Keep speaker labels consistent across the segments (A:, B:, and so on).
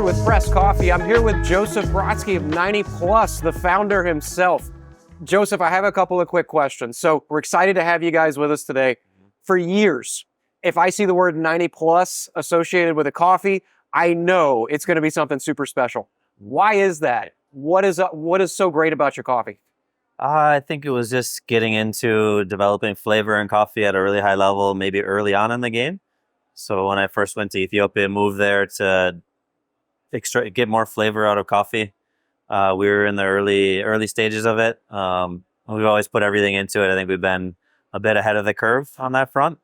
A: with Press Coffee. I'm here with Joseph Brodsky of 90 Plus, the founder himself. Joseph, I have a couple of quick questions. So we're excited to have you guys with us today. For years, if I see the word 90 Plus associated with a coffee, I know it's going to be something super special. Why is that? What is so great about your coffee?
B: I think it was just getting into developing flavor in coffee at a really high level, maybe early on in the game. So when I first went to Ethiopia, moved there to get more flavor out of coffee. We were in the early stages of it. We've always put everything into it. I think we've been a bit ahead of the curve on that front.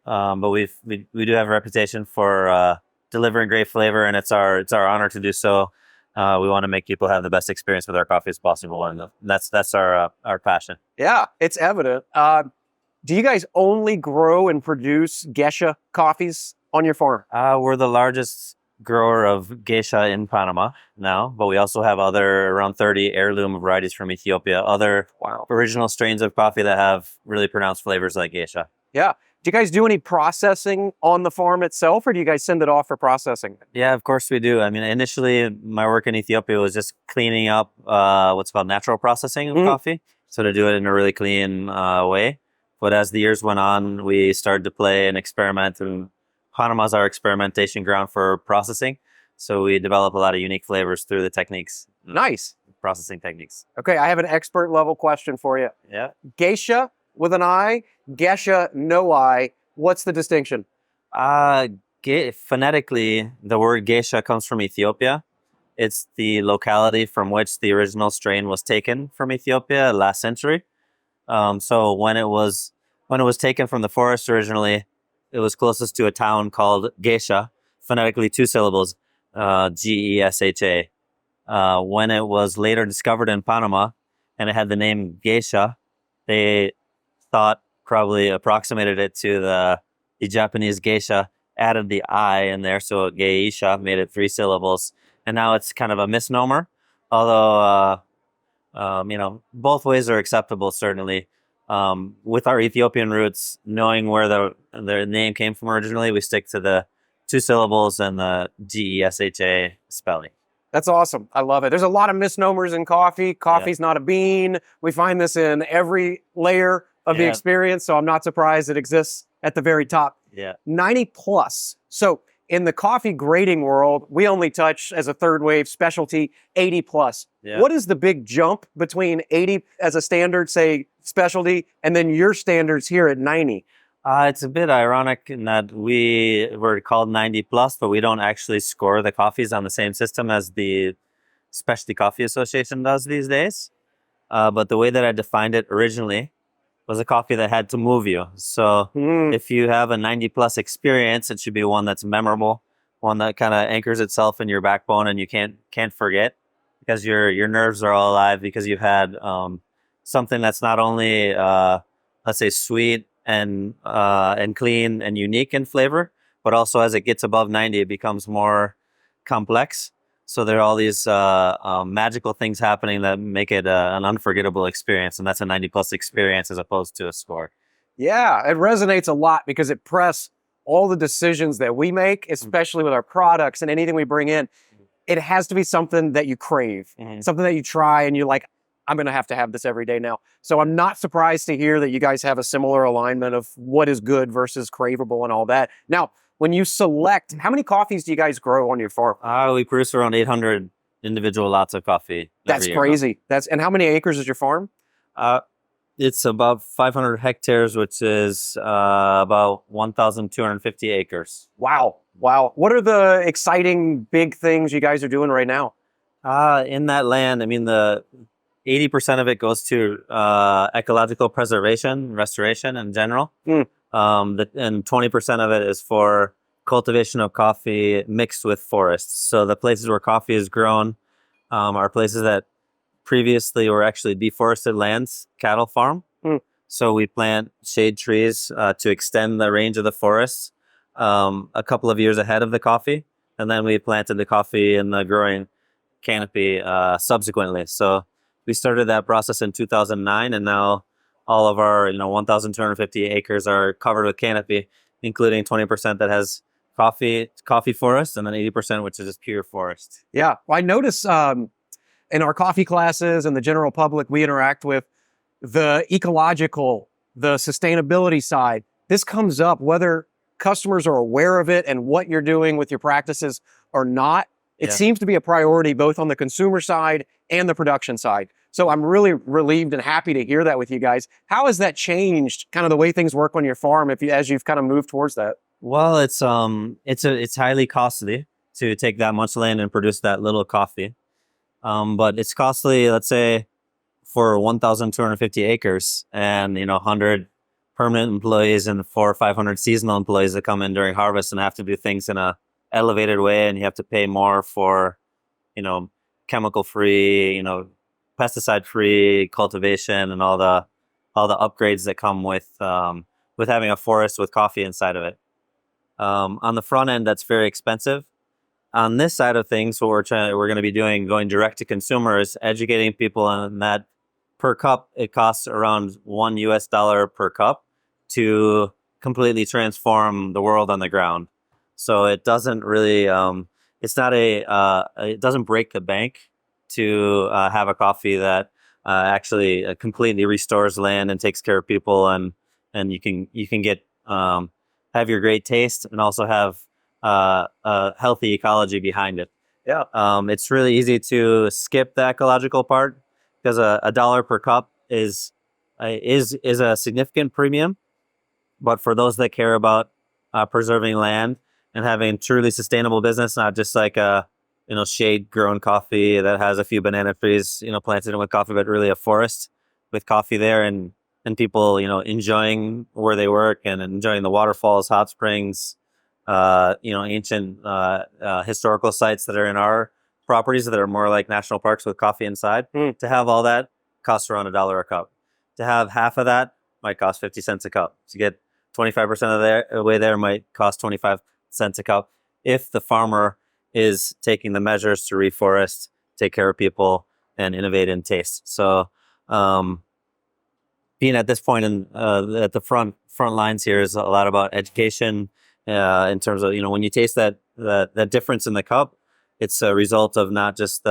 B: But we do have a reputation for delivering great flavor, and it's our honor to do so. We want to make people have the best experience with our coffee as possible, and that's our passion.
A: Yeah, it's evident. Do you guys only grow and produce geisha coffees on your farm?
B: We're the largest grower of geisha in Panama now, but we also have around 30 heirloom varieties from Ethiopia, other original strains of coffee that have really pronounced flavors like geisha.
A: Yeah. Do you guys do any processing on the farm itself, or do you guys send it off for processing?
B: Yeah, of course we do. I mean, initially my work in Ethiopia was just cleaning up what's called natural processing of coffee. So to do it in a really clean way. But as the years went on, we started to play and experiment, and Panama's our experimentation ground for processing. So we develop a lot of unique flavors through the techniques.
A: Nice.
B: Processing techniques.
A: Okay, I have an expert level question for you.
B: Yeah.
A: Geisha with an I, geisha no I. What's the distinction?
B: Phonetically, the word geisha comes from Ethiopia. It's the locality from which the original strain was taken from Ethiopia last century. So when it was taken from the forest originally, it was closest to a town called Geisha, phonetically 2 syllables, Gesha. When it was later discovered in Panama and it had the name Geisha, they thought probably approximated it to the Japanese geisha, added the I in there, so geisha made it 3 syllables. And now it's kind of a misnomer, although both ways are acceptable, certainly. With our Ethiopian roots, knowing where the name came from originally, we stick to the 2 syllables and the Gesha spelling.
A: That's awesome. I love it. There's a lot of misnomers in coffee. Coffee's not a bean. We find this in every layer of the experience, so I'm not surprised it exists at the very top.
B: Yeah.
A: 90 plus. So in the coffee grading world, we only touch, as a third wave specialty, 80 plus.
B: Yeah.
A: What is the big jump between 80 as a standard, say, specialty, and then your standards here at 90?
B: It's a bit ironic in that we're called 90 plus, but we don't actually score the coffees on the same system as the Specialty Coffee Association does these days. But the way that I defined it originally was a coffee that had to move you. So if you have a 90 plus experience, it should be one that's memorable, one that kind of anchors itself in your backbone and you can't forget, because your nerves are all alive, because you've had something that's not only let's say sweet and clean and unique in flavor, but also as it gets above 90, it becomes more complex. So there are all these magical things happening that make it an unforgettable experience, and that's a 90 plus experience as opposed to a score.
A: Yeah, it resonates a lot because it press all the decisions that we make, especially with our products and anything we bring in. It has to be something that you crave, something that you try and you're like, I'm going to have this every day now. So I'm not surprised to hear that you guys have a similar alignment of what is good versus craveable and all that. Now, when you select, how many coffees do you guys grow on your farm?
B: We produce around 800 individual lots of coffee.
A: That's crazy. And how many acres is your farm?
B: It's about 500 hectares, which is about 1,250 acres.
A: Wow. What are the exciting big things you guys are doing right now?
B: In that land, I mean, the 80% of it goes to ecological preservation, restoration in general. And 20% of it is for cultivation of coffee mixed with forests. So the places where coffee is grown are places that previously were actually deforested lands, cattle farm. So we plant shade trees to extend the range of the forests a couple of years ahead of the coffee. And then we planted the coffee in the growing canopy subsequently. So we started that process in 2009, and now all of our 1,250 acres are covered with canopy, including 20% that has coffee forest, and then 80% which is just pure forest.
A: Yeah. Well, I notice in our coffee classes and the general public we interact with, the ecological, the sustainability side, this comes up whether customers are aware of it and what you're doing with your practices or not. It seems to be a priority both on the consumer side and the production side. So I'm really relieved and happy to hear that with you guys. How has that changed kind of the way things work on your farm as you've kind of moved towards that?
B: Well, it's highly costly to take that much land and produce that little coffee. But it's costly, let's say, for 1,250 acres and 100 permanent employees and 400 or 500 seasonal employees that come in during harvest and have to do things in a elevated way, and you have to pay more for chemical free, pesticide free cultivation and all the upgrades that come with having a forest with coffee inside of it. On the front end, that's very expensive. On this side of things, what we're going to be doing, going direct to consumers, educating people on that. Per cup, it costs around $1 per cup to completely transform the world on the ground. So it doesn't really, it doesn't break the bank to have a coffee that actually completely restores land and takes care of people, and you can get have your great taste and also have a healthy ecology behind it.
A: Yeah.
B: It's really easy to skip the ecological part because a dollar per cup is a significant premium. But for those that care about preserving land and having truly sustainable business, not just like a shade grown coffee that has a few banana trees planted in with coffee, but really a forest with coffee there, and people enjoying where they work and enjoying the waterfalls, hot springs, ancient historical sites that are in our properties that are more like national parks with coffee inside. To have all that costs around $1 a cup. To have half of that might cost 50 cents a cup. To get 25% of the way there might cost 25 cents a cup if the farmer is taking the measures to reforest, take care of people, and innovate in taste. So being at this point at the front lines here is a lot about education in terms of when you taste that difference in the cup, it's a result of not just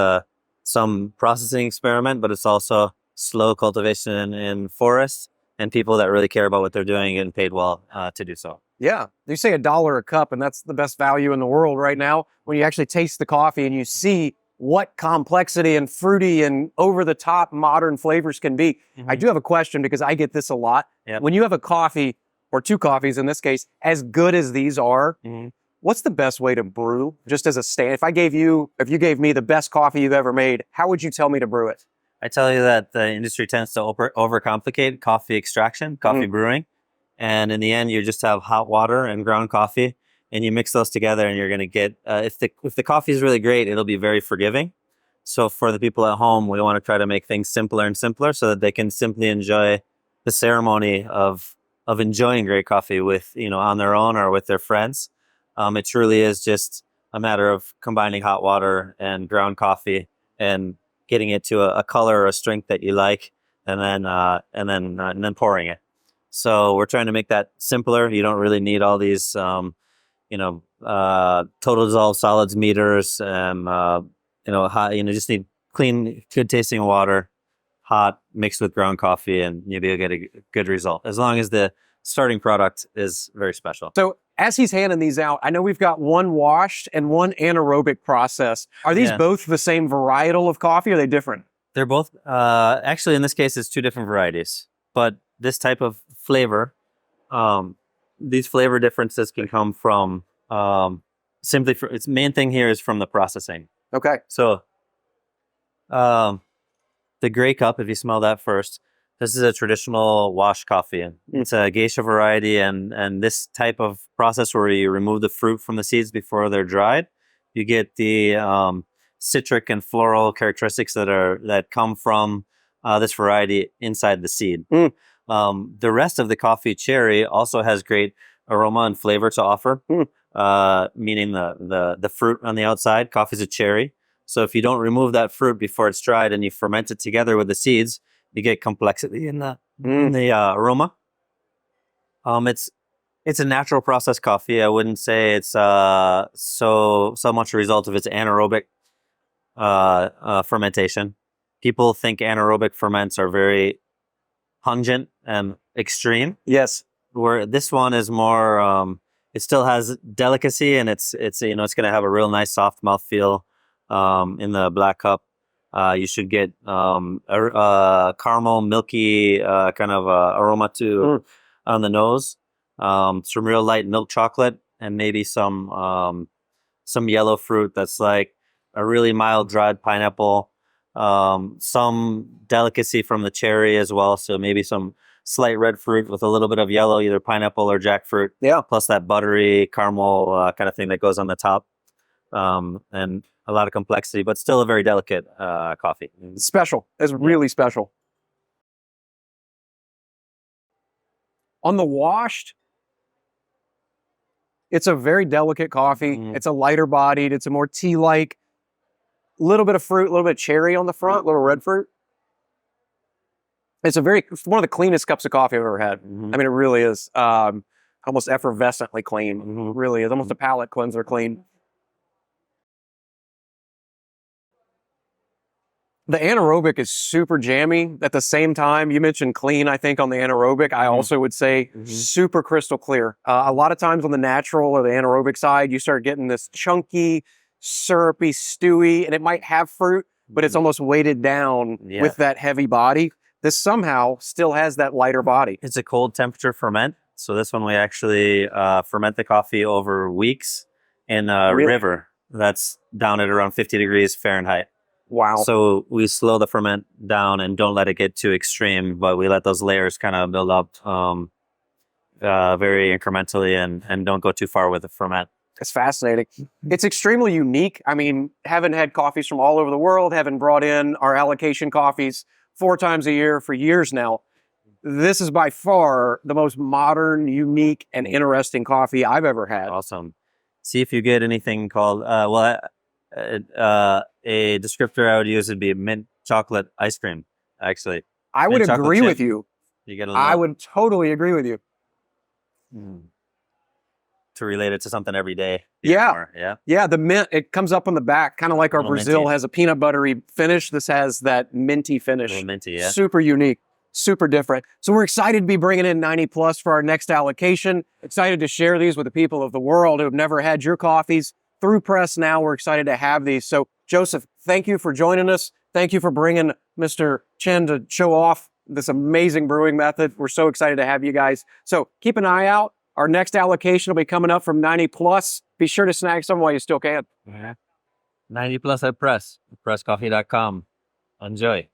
B: some processing experiment, but it's also slow cultivation in forests and people that really care about what they're doing and paid well to do so.
A: Yeah. You say $1 a cup, and that's the best value in the world right now when you actually taste the coffee and you see what complexity and fruity and over-the-top modern flavors can be. Mm-hmm. I do have a question because I get this a lot. Yep. When you have a coffee, or two coffees in this case, as good as these are, what's the best way to brew? Just as a stand, if you gave me the best coffee you've ever made, how would you tell me to brew it?
B: I tell you that the industry tends to overcomplicate coffee extraction, coffee brewing. And in the end, you just have hot water and ground coffee, and you mix those together, and you're going to get, if the coffee is really great, it'll be very forgiving. So for the people at home, we want to try to make things simpler and simpler so that they can simply enjoy the ceremony of enjoying great coffee with, on their own or with their friends. It truly is just a matter of combining hot water and ground coffee and getting it to a color or a strength that you like, and then pouring it. So we're trying to make that simpler. You don't really need all these, total dissolved solids meters, and hot. Just need clean, good tasting water, hot, mixed with ground coffee, and you'll be able to get a good result as long as the starting product is very special.
A: So as he's handing these out, I know we've got one washed and one anaerobic process. Are these both the same varietal of coffee, or are they different?
B: They're both, actually in this case, it's two different varieties. But this type of flavor, these flavor differences can come from its main thing here is from the processing.
A: Okay.
B: So the gray cup, if you smell that first, this is a traditional washed coffee. It's a geisha variety, and this type of process where you remove the fruit from the seeds before they're dried, you get the citric and floral characteristics that come from this variety inside the seed. The rest of the coffee cherry also has great aroma and flavor to offer, meaning the fruit on the outside. Coffee's a cherry. So if you don't remove that fruit before it's dried and you ferment it together with the seeds, you get complexity in the aroma. It's It's a natural process coffee. I wouldn't say it's so much a result of its anaerobic fermentation. People think anaerobic ferments are very pungent and extreme.
A: Yes.
B: Where this one is more, it still has delicacy, and it's it's going to have a real nice soft mouthfeel in the black cup. You should get a caramel, milky kind of aroma to on the nose. Some real light milk chocolate, and maybe some yellow fruit that's like a really mild dried pineapple. Some delicacy from the cherry as well. So maybe some slight red fruit with a little bit of yellow, either pineapple or jackfruit.
A: Yeah.
B: Plus that buttery caramel kind of thing that goes on the top. And a lot of complexity, but still a very delicate coffee.
A: Special. It's really special. On the washed, it's a very delicate coffee. It's a lighter bodied. It's a more tea-like. A little bit of fruit, a little bit of cherry on the front, a little red fruit. It's one of the cleanest cups of coffee I've ever had. I mean, it really is. Almost effervescently clean. It really is. Almost a palate cleanser clean. The anaerobic is super jammy. At the same time, you mentioned clean, I think, on the anaerobic. I also would say super crystal clear. A lot of times on the natural or the anaerobic side, you start getting this chunky, syrupy, stewy, and it might have fruit, but it's almost weighted down with that heavy body. This somehow still has that lighter body.
B: It's a cold temperature ferment. So this one we actually ferment the coffee over weeks in a river that's down at around 50 degrees Fahrenheit.
A: Wow.
B: So we slow the ferment down and don't let it get too extreme, but we let those layers kind of build up very incrementally and don't go too far with the ferment.
A: It's fascinating. It's extremely unique. I mean, having had coffees from all over the world, having brought in our Allocation coffees 4 times a year for years now, this is by far the most modern, unique, and interesting coffee I've ever had.
B: Awesome. See if you get anything called, a descriptor I would use would be mint chocolate ice cream, actually.
A: I would agree with you.
B: You get
A: I would totally agree with you.
B: To relate it to something every day.
A: Yeah.
B: Yeah.
A: Yeah, the mint, it comes up on the back, kind of like our Brazil
B: minty.
A: has a peanut buttery finish. This has that minty finish.
B: A little minty, yeah.
A: Super unique, super different. So we're excited to be bringing in 90 Plus for our next allocation. Excited to share these with the people of the world who have never had your coffees. Through press now, we're excited to have these. So Joseph, thank you for joining us. Thank you for bringing Mr. Chen to show off this amazing brewing method. We're so excited to have you guys. So keep an eye out. Our next allocation will be coming up from 90 Plus. Be sure to snag some while you still can.
B: 90 Plus at presscoffee.com. Enjoy.